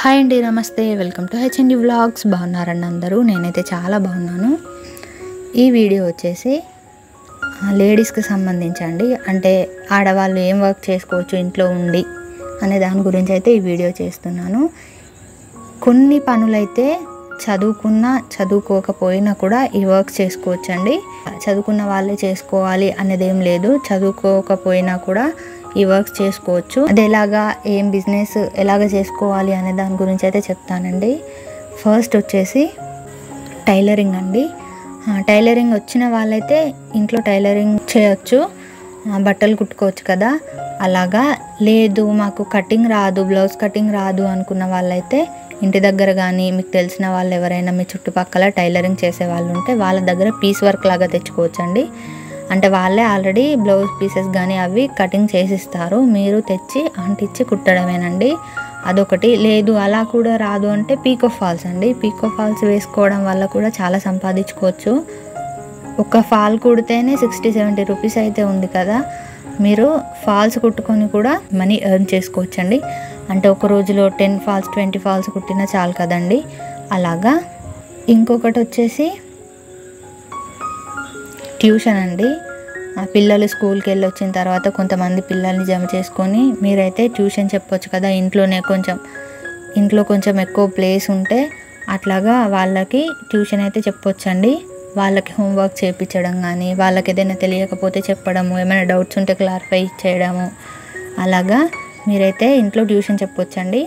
Hi అండి, నమస్తే. Welcome to HMD vlogs. బాగున్నారండి అందరూ? నేనైతే చాలా బాగున్నాను. ఈ వీడియో వచ్చేసి లేడీస్కి సంబంధించండి. అంటే ఆడవాళ్ళు ఏం వర్క్ చేసుకోవచ్చు ఇంట్లో ఉండి అనే దాని గురించి అయితే ఈ వీడియో చేస్తున్నాను. కొన్ని పనులైతే చదువుకున్నా చదువుకోకపోయినా కూడా ఈ వర్క్ చేసుకోవచ్చండి. చదువుకున్న వాళ్ళే చేసుకోవాలి అనేది ఏం లేదు. చదువుకోకపోయినా కూడా ఈ వర్క్ చేసుకోవచ్చు. అది ఎలాగా, ఏం బిజినెస్ ఎలాగ చేసుకోవాలి అనే దాని గురించి అయితే చెప్తానండి. ఫస్ట్ వచ్చేసి టైలరింగ్ అండి. టైలరింగ్ వచ్చిన వాళ్ళైతే ఇంట్లో టైలరింగ్ చేయొచ్చు, బట్టలు కుట్టుకోవచ్చు కదా. అలాగా లేదు మాకు కటింగ్ రాదు, బ్లౌజ్ కటింగ్ రాదు అనుకున్న వాళ్ళైతే ఇంటి దగ్గర కానీ మీకు తెలిసిన వాళ్ళు ఎవరైనా మీ చుట్టుపక్కల టైలరింగ్ చేసే వాళ్ళు ఉంటే వాళ్ళ దగ్గర పీస్ వర్క్ లాగా తెచ్చుకోవచ్చండి. అంటే వాళ్ళే ఆల్రెడీ బ్లౌజ్ పీసెస్ కానీ అవి కటింగ్ చేసిస్తారు, మీరు తెచ్చి అంటించి కుట్టడమేనండి. అదొకటి. లేదు అలా కూడా రాదు అంటే పీకో ఫాల్స్ అండి. పీకో ఫాల్స్ వేసుకోవడం వల్ల కూడా చాలా సంపాదించుకోవచ్చు. ఒక ఫాల్ కుడితేనే 60-70 రూపీస్ అయితే ఉంది కదా. మీరు ఫాల్స్ కుట్టుకొని కూడా మనీ ఎర్న్ చేసుకోవచ్చండి. అంటే ఒక రోజులో 10 ఫాల్స్ 20 ఫాల్స్ కుట్టినా చాలు కదండి. అలాగా. ఇంకొకటి వచ్చేసి ట్యూషన్ అండి. పిల్లలు స్కూల్కి వెళ్ళి వచ్చిన తర్వాత కొంతమంది పిల్లల్ని జమ చేసుకొని మీరైతే ట్యూషన్ చెప్పొచ్చు కదా. ఇంట్లో కొంచెం ఎక్కువ ప్లేస్ ఉంటే అట్లాగా వాళ్ళకి ట్యూషన్ అయితే చెప్పొచ్చండి. వాళ్ళకి హోంవర్క్ చేయించడం కానీ, వాళ్ళకి ఏదైనా తెలియకపోతే చెప్పడము, ఏమైనా డౌట్స్ ఉంటే క్లారిఫై చేయడము, అలాగా మీరైతే ఇంట్లో ట్యూషన్ చెప్పొచ్చండి.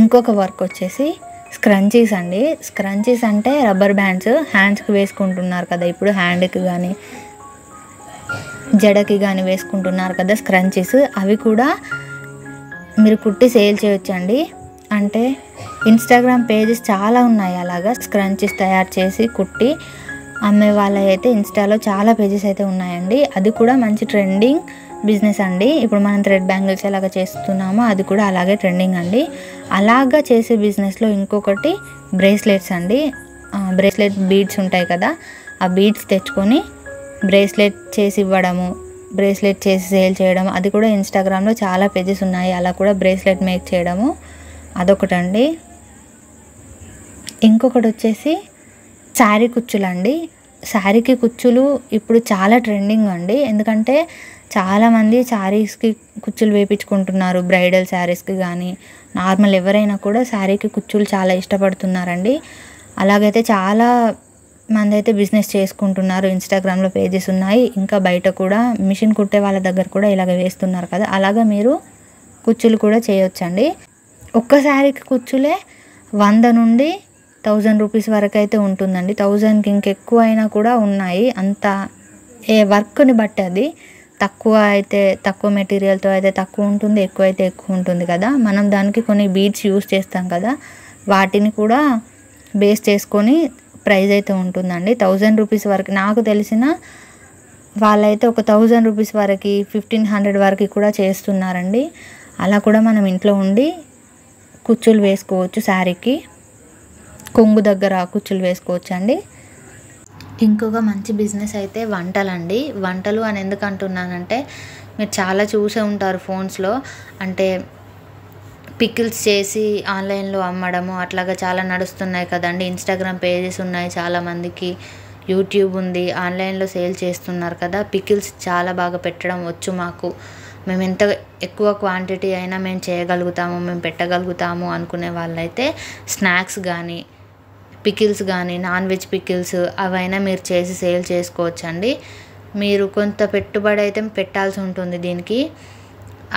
ఇంకొక వర్క్ వచ్చేసి స్క్రంచీస్ అండి. స్క్రంచీస్ అంటే రబ్బర్ బ్యాండ్స్ హ్యాండ్స్కి వేసుకుంటున్నారు కదా ఇప్పుడు, హ్యాండ్కి కానీ జడకి కానీ వేసుకుంటున్నారు కదా స్క్రంచీస్. అవి కూడా మీరు కుట్టి సేల్ చేయొచ్చండి. అంటే ఇన్స్టాగ్రామ్ పేజెస్ చాలా ఉన్నాయి అలాగా స్క్రంచీస్ తయారు చేసి కుట్టి అమ్మే వాళ్ళ అయితే ఇన్స్టాలో చాలా పేజెస్ అయితే ఉన్నాయండి. అది కూడా మంచి ట్రెండింగ్ బిజినెస్ అండి. ఇప్పుడు మనం థ్రెడ్ బ్యాంగిల్స్ ఎలాగ చేస్తున్నామో అది కూడా అలాగే ట్రెండింగ్ అండి. అలాగా చేసే బిజినెస్లో ఇంకొకటి బ్రేస్లెట్స్ అండి. బ్రేస్లెట్ బీడ్స్ ఉంటాయి కదా, ఆ బీడ్స్ తెచ్చుకొని బ్రేస్లెట్ చేసి ఇవ్వడము, బ్రేస్లెట్ చేసి సేల్ చేయడం, అది కూడా ఇన్స్టాగ్రామ్లో చాలా పేజెస్ ఉన్నాయి. అలా కూడా బ్రేస్లెట్ మేక్ చేయడము అదొకటండి. ఇంకొకటి వచ్చేసి శారీ కుచ్చులు అండి. శారీకి కుచ్చులు ఇప్పుడు చాలా ట్రెండింగ్ అండి. ఎందుకంటే చాలామంది శారీస్కి కుచ్చులు వేయించుకుంటున్నారు. బ్రైడల్ శారీస్కి కానీ నార్మల్ ఎవరైనా కూడా శారీకి కుచ్చులు చాలా ఇష్టపడుతున్నారండి. అలాగైతే చాలా మంది అయితే బిజినెస్ చేసుకుంటున్నారు. ఇన్స్టాగ్రామ్లో పేజెస్ ఉన్నాయి. ఇంకా బయట కూడా మిషన్ కుట్టే వాళ్ళ దగ్గర కూడా ఇలాగ వేస్తున్నారు కదా. అలాగా మీరు కుచ్చులు కూడా చేయొచ్చండి. ఒక్క శారీకి కుచ్చులే 100 నుండి 1000 రూపీస్ వరకు అయితే ఉంటుందండి. 1000కి ఇంకెక్కువ అయినా కూడా ఉన్నాయి. అంత ఏ వర్క్ని బట్టి అది. తక్కువ అయితే తక్కువ మెటీరియల్తో అయితే తక్కువ ఉంటుంది, ఎక్కువ అయితే ఎక్కువ ఉంటుంది కదా. మనం దానికి కొన్ని బీడ్స్ యూస్ చేస్తాం కదా, వాటిని కూడా బేస్ చేసుకొని ప్రైస్ అయితే ఉంటుందండి. 1000 రూపీస్ వరకు నాకు తెలిసిన వాళ్ళైతే ఒక 1000 రూపీస్ వరకు 1500 వరకు కూడా చేస్తున్నారండి. అలా కూడా మనం ఇంట్లో ఉండి కుచ్చులు వేసుకోవచ్చు. శారీకి కొంగు దగ్గర కుచ్చులు వేసుకోవచ్చు అండి. ఇంకొక మంచి బిజినెస్ అయితే వంటలండి. వంటలు అని ఎందుకు అంటున్నానంటే మీరు చాలా చూసే ఉంటారు ఫోన్స్లో. అంటే పికిల్స్ చేసి ఆన్లైన్లో అమ్మడము అట్లాగా చాలా నడుస్తున్నాయి కదండి. ఇన్స్టాగ్రామ్ పేజెస్ ఉన్నాయి చాలామందికి, యూట్యూబ్ ఉంది, ఆన్లైన్లో సేల్ చేస్తున్నారు కదా. పికిల్స్ చాలా బాగా పెట్టడం వచ్చు మాకు, మేము ఎంత ఎక్కువ క్వాంటిటీ అయినా మేము చేయగలుగుతాము, మేము పెట్టగలుగుతాము అనుకునే వాళ్ళైతే స్నాక్స్ కానీ పికిల్స్ కానీ నాన్ వెజ్ పికిల్స్ అవైనా మీరు చేసి సేల్ చేసుకోవచ్చండి. మీరు కొంత పెట్టుబడి అయితే పెట్టాల్సి ఉంటుంది దీనికి.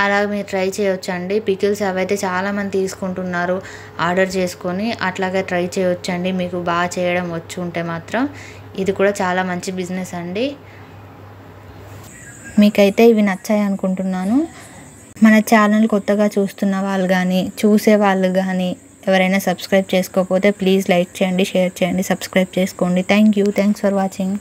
అలా మీరు ట్రై చేయొచ్చండి. పికిల్స్ అవైతే చాలామంది తీసుకుంటున్నారు ఆర్డర్ చేసుకొని. అట్లాగే ట్రై చేయొచ్చండి మీకు బాగా చేయడం వచ్చి ఉంటే మాత్రం. ఇది కూడా చాలా మంచి బిజినెస్ అండి. మీకైతే ఇవి నచ్చాయి అనుకుంటున్నాను. మన ఛానల్ కొత్తగా చూస్తున్న వాళ్ళు కానీ చూసే వాళ్ళు కానీ ఎవరైనా సబ్స్క్రైబ్ చేసుకోకపోతే ప్లీజ్ లైక్ చేయండి, షేర్ చేయండి, సబ్స్క్రైబ్ చేసుకోండి. Thanks for watching.